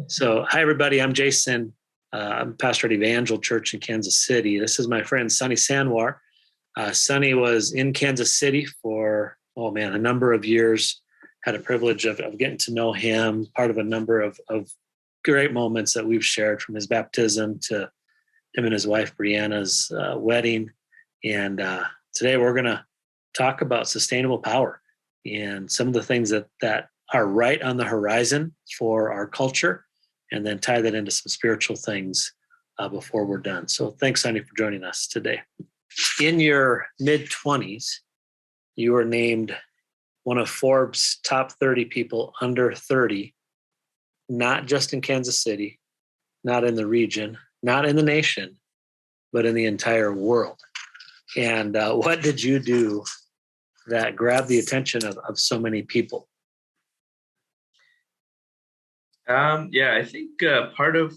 So, hi, everybody. I'm Jason. I'm pastor at Evangel Church in Kansas City. This is my friend, Sonny Sanwar. Sonny was in Kansas City for, a number of years. Had a privilege of getting to know him, part of a number of great moments that we've shared, from his baptism to him and his wife, Brianna's wedding. And today we're going to talk about sustainable power and some of the things that are right on the horizon for our culture, and then tie that into some spiritual things before we're done. So thanks, Sonny, for joining us today. In your mid-20s, you were named one of Forbes' top 30 people under 30, not just in Kansas City, not in the region, not in the nation, but in the entire world. And what did you do that grabbed the attention of so many people? I think part of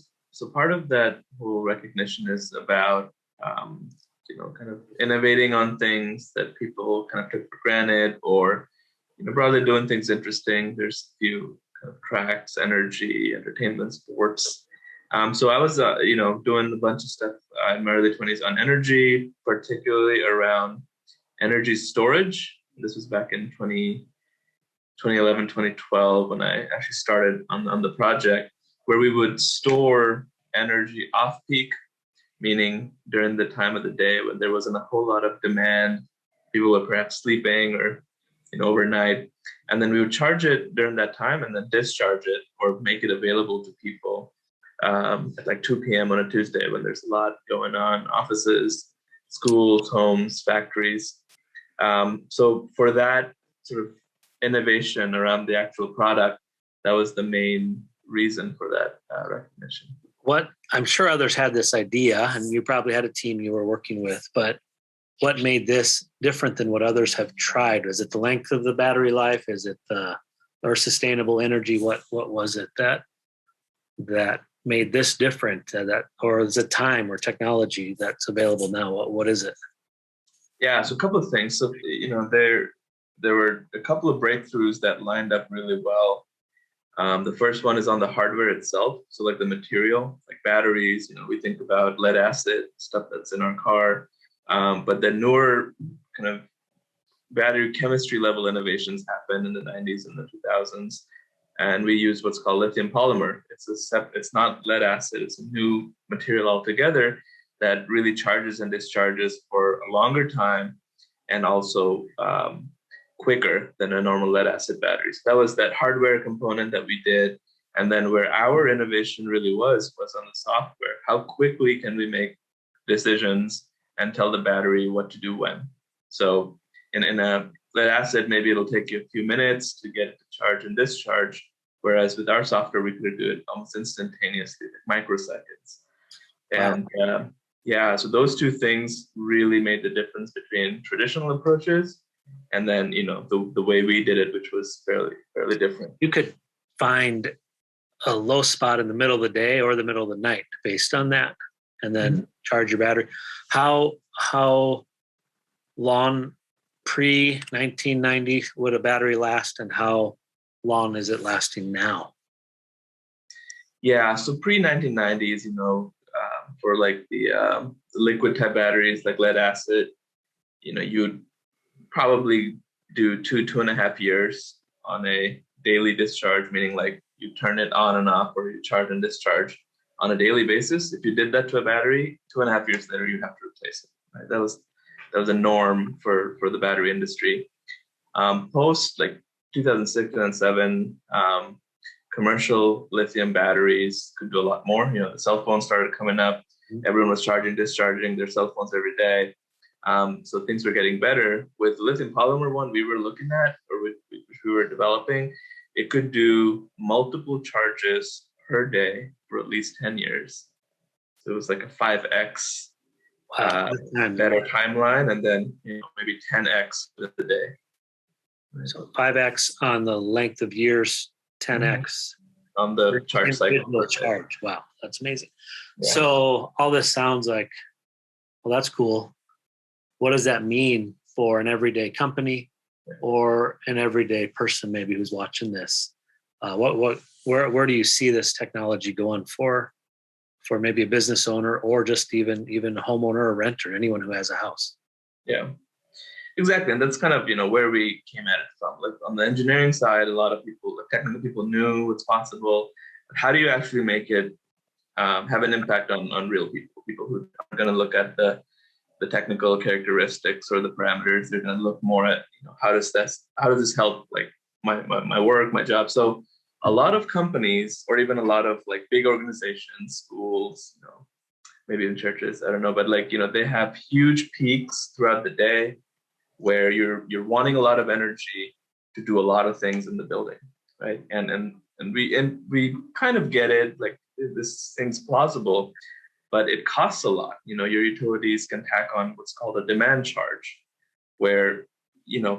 that whole recognition is about kind of innovating on things that people kind of took for granted, or broadly doing things interesting. There's a few kind of tracks: energy, entertainment, sports. So I was doing a bunch of stuff in my early 20s on energy, particularly around energy storage. This was back in 2011, 2012, when I actually started on the project, where we would store energy off-peak, meaning during the time of the day when there wasn't a whole lot of demand. People were perhaps sleeping or overnight. And then we would charge it during that time and then discharge it or make it available to people at like 2 p.m. on a Tuesday when there's a lot going on: offices, schools, homes, factories. So for that sort of innovation around the actual product, that was the main reason for that recognition. I'm sure others had this idea, and you probably had a team you were working with, but what made this different than what others have tried? Was it the length of the battery life? Is it or sustainable energy? What was it that made this different? Or is it time or technology that's available now? What is it? Yeah, so a couple of things. So there were a couple of breakthroughs that lined up really well. The first one is on the hardware itself. So like the material, like batteries, we think about lead acid, stuff that's in our car. But the newer kind of battery chemistry level innovations happened in the 90s and the 2000s. And we use what's called lithium polymer. It's not lead acid. It's a new material altogether that really charges and discharges for a longer time, and also quicker than a normal lead acid battery. So that was that hardware component that we did. And then where our innovation really was on the software. How quickly can we make decisions and tell the battery what to do when? So in a lead acid, maybe it'll take you a few minutes to get it to charge and discharge. Whereas with our software, we could do it almost instantaneously, like microseconds. And so those two things really made the difference between traditional approaches and then, the way we did it, which was fairly different. You could find a low spot in the middle of the day or the middle of the night based on that, and then charge your battery. How long pre-1990 would a battery last, and how long is it lasting now? Yeah, so pre-1990s, for like the liquid type batteries like lead acid, you'd probably do 2.5 years on a daily discharge, meaning like you turn it on and off, or you charge and discharge on a daily basis. If you did that to a battery, 2.5 years later, you have to replace it. Right? That was a norm for the battery industry. Post like 2006, 2007, commercial lithium batteries could do a lot more. The cell phones started coming up. Everyone was charging, discharging their cell phones every day. So things were getting better. With the lithium polymer one we were looking at, or which we were developing, it could do multiple charges per day for at least 10 years. So it was like a 5x better timeline, and then maybe 10x with the day. Right. So 5x on the length of years, 10x on the charge cycle. Charge. Wow, that's amazing. Yeah. So all this sounds like, well, that's cool. What does that mean for an everyday company or an everyday person maybe who's watching this? Where do you see this technology going for maybe a business owner or just even a homeowner or renter, anyone who has a house? Yeah, exactly. And that's kind of, where we came at it from. Like on the engineering side, a lot of people, like technical people knew what's possible. But how do you actually make it have an impact on real people who are going to look at the technical characteristics or the parameters? They're going to look more at, how does this help like my work, my job? So a lot of companies, or even a lot of like big organizations, schools, maybe even churches, I don't know, but like, they have huge peaks throughout the day where you're wanting a lot of energy to do a lot of things in the building, right? And we kind of get it, like this seems plausible, but it costs a lot. Your utilities can tack on what's called a demand charge, where,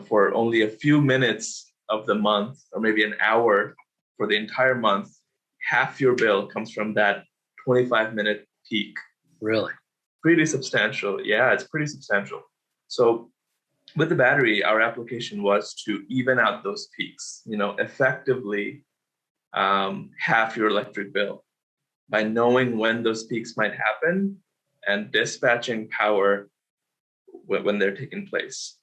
for only a few minutes of the month, or maybe an hour for the entire month, half your bill comes from that 25-minute peak. Really? Pretty substantial. Yeah, it's pretty substantial. So with the battery, our application was to even out those peaks, effectively half your electric bill by knowing when those peaks might happen and dispatching power when they're taking place.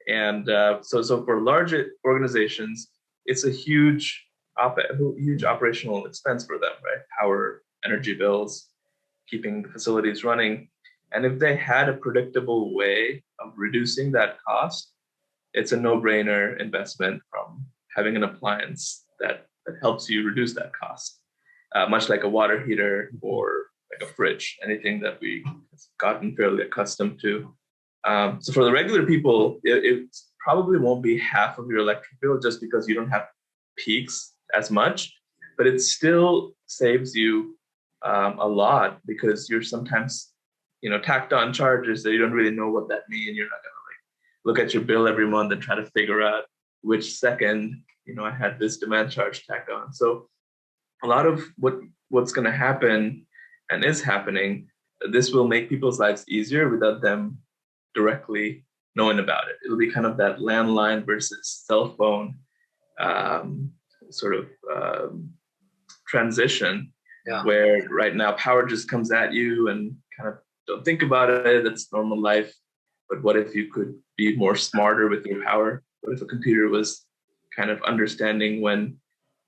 And so for large organizations, it's a huge operational expense for them, right? Power, energy bills, keeping the facilities running. And if they had a predictable way of reducing that cost, it's a no-brainer investment from having an appliance that helps you reduce that cost, much like a water heater or like a fridge, anything that we have gotten fairly accustomed to. So for the regular people, it probably won't be half of your electric bill just because you don't have peaks as much, but it still saves you a lot because you're sometimes, tacked on charges that you don't really know what that means. You're not gonna like look at your bill every month and try to figure out which second, I had this demand charge tacked on. So a lot of what's going to happen and is happening, this will make people's lives easier without them directly knowing about it. It'll be kind of that landline versus cell phone transition, where right now power just comes at you and kind of don't think about it. That's normal life. But what if you could be more smarter with your power? What if a computer was kind of understanding when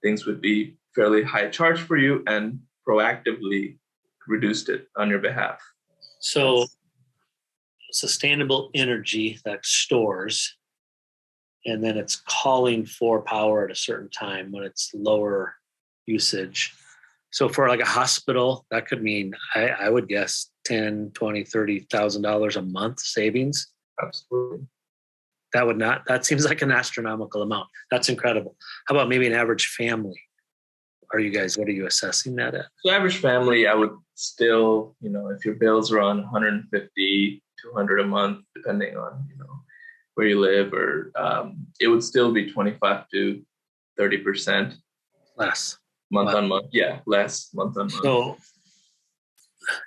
things would be fairly high charge for you and proactively reduced it on your behalf? So sustainable energy that stores, and then it's calling for power at a certain time when it's lower usage. So for like a hospital, that could mean, I would guess, $10,000, $20,000, $30,000 a month savings. Absolutely. That seems like an astronomical amount. That's incredible. How about maybe an average family? What are you assessing that at? So average family, I would still, if your bills are on 150, 200 a month, depending on, where you live, or it would still be 25 to 30% less month on month. Yeah, less month on month. So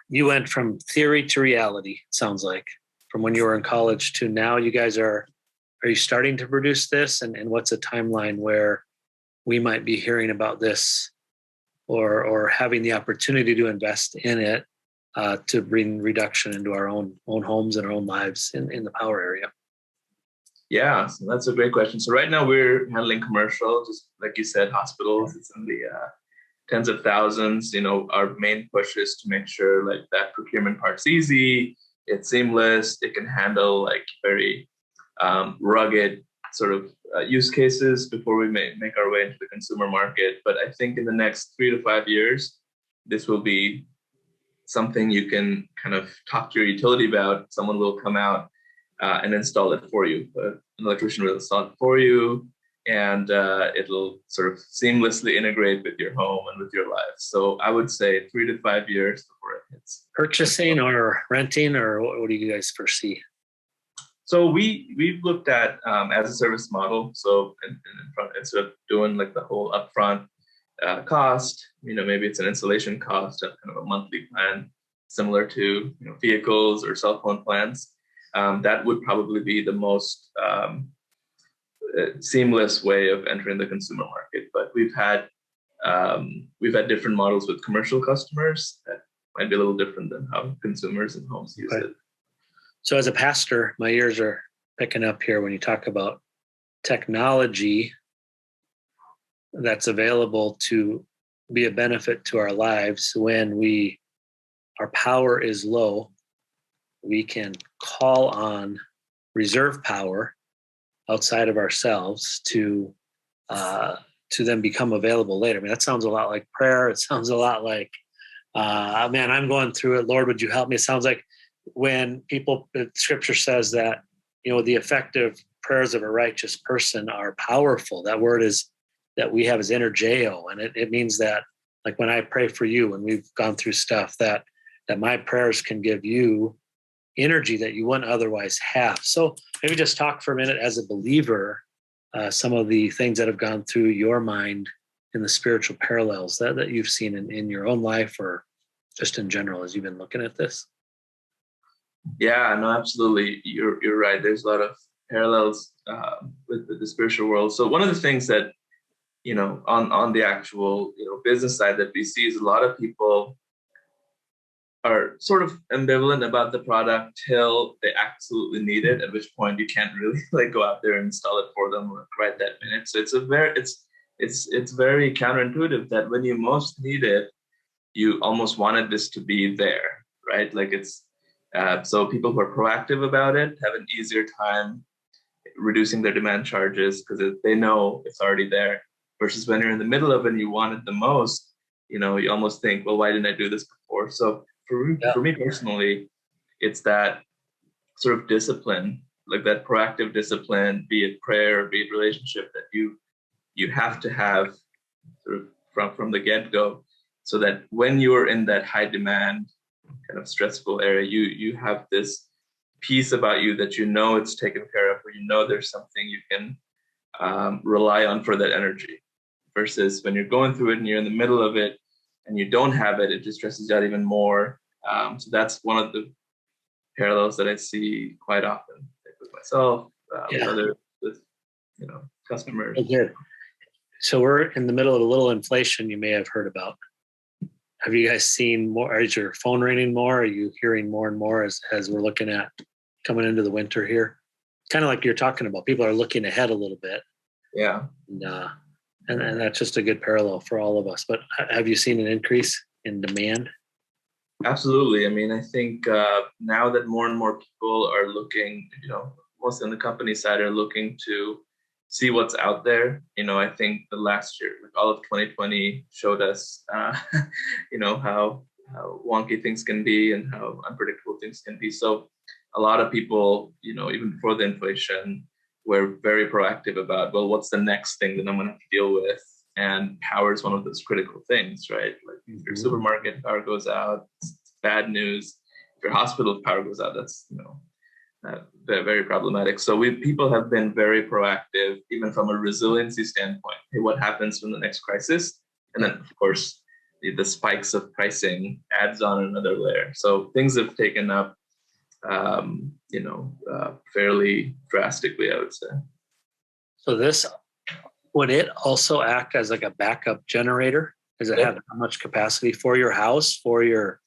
you went from theory to reality, it sounds like, from when you were in college to now. You guys are you starting to produce this? And what's a timeline where we might be hearing about this or having the opportunity to invest in it to bring reduction into our own homes and our own lives in the power area? Yeah, so that's a great question. So right now we're handling commercial, just like you said, hospitals. It's in the tens of thousands. Our main push is to make sure like that procurement part's easy, it's seamless, it can handle like very rugged sort of use cases before we make our way into the consumer market. But I think in the next 3 to 5 years, this will be something you can kind of talk to your utility about. Someone will come out and install it for you. An electrician will install it for you, and it'll sort of seamlessly integrate with your home and with your life. So I would say 3 to 5 years before it hits. Purchasing or renting, or what do you guys foresee? So we've looked at as a service model. So instead of doing like the whole upfront cost, maybe it's an installation cost of kind of a monthly plan, similar to vehicles or cell phone plans. That would probably be the most seamless way of entering the consumer market. But we've had different models with commercial customers that might be a little different than how consumers and homes use it. So as a pastor, my ears are picking up here when you talk about technology that's available to be a benefit to our lives. When our power is low, we can call on reserve power outside of ourselves to then become available later. I mean, that sounds a lot like prayer. It sounds a lot like, man, I'm going through it. Lord, would you help me? It sounds like when scripture says that, the effective prayers of a righteous person are powerful. That word that we have is energeo. And it means that, like when I pray for you, when we've gone through stuff, that my prayers can give you energy that you wouldn't otherwise have. So maybe just talk for a minute as a believer, some of the things that have gone through your mind in the spiritual parallels that you've seen in your own life or just in general as you've been looking at this. Yeah, no, absolutely. You're right. There's a lot of parallels with the spiritual world. So one of the things that, on the actual, business side that we see is a lot of people are sort of ambivalent about the product till they absolutely need it, at which point you can't really go out there and install it for them right that minute. So it's very counterintuitive that when you most need it, you almost wanted this to be there, right? So people who are proactive about it have an easier time reducing their demand charges because they know it's already there, versus when you're in the middle of it and you want it the most, you almost think, well, why didn't I do this before? So for me personally, it's that sort of discipline, like that proactive discipline, be it prayer, be it relationship, that you have to have sort of from the get-go, so that when you're in that high demand kind of stressful area, you have this piece about you that it's taken care of, or there's something you can rely on for that energy, versus when you're going through it and you're in the middle of it and you don't have it, it just stresses you out even more. So that's one of the parallels that I see quite often with myself, with customers. Okay. So we're in the middle of a little inflation you may have heard about. Have you guys seen more? Is your phone ringing more? Are you hearing more and more as we're looking at coming into the winter here? Kind of like you're talking about, people are looking ahead a little bit. Yeah. And that's just a good parallel for all of us. But have you seen an increase in demand? Absolutely. I mean, I think now that more and more people are looking, mostly on the company side, are looking to see what's out there. I think the last year, all of 2020 showed us, how wonky things can be and how unpredictable things can be. So a lot of people, even before the inflation, were very proactive about, well, what's the next thing that I'm going to have to deal with? And power is one of those critical things, right? Like if your supermarket power goes out, it's bad news. If your hospital power goes out, that's, very problematic. So people have been very proactive, even from a resiliency standpoint. Hey, what happens from the next crisis? And then, of course, the spikes of pricing adds on another layer. So things have taken up, fairly drastically, I would say. So would it also act as like a backup generator? Does it have how much capacity for your house, So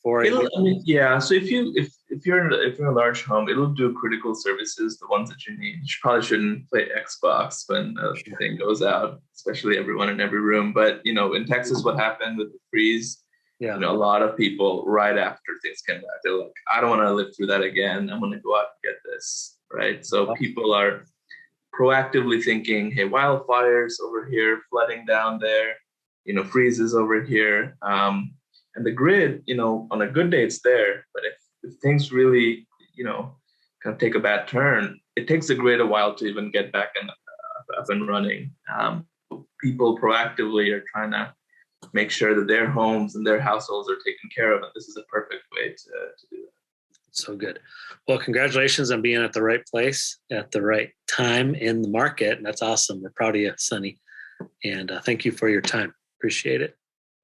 if you're in a large home, it'll do critical services, the ones that you need. You probably shouldn't play Xbox when the thing goes out, especially everyone in every room. But in Texas, what happened with the freeze? Yeah. A lot of people right after things came back, they're like, I don't want to live through that again. I'm going to go out and get this, right? So people are proactively thinking, hey, wildfires over here, flooding down there, freezes over here. And the grid, on a good day, it's there. But if things really, kind of take a bad turn, it takes the grid a while to even get back up and running. People proactively are trying to make sure that their homes and their households are taken care of. And this is a perfect way to do that. So good. Well, congratulations on being at the right place at the right time in the market. And that's awesome. We're proud of you, Sonny. And thank you for your time. Appreciate it.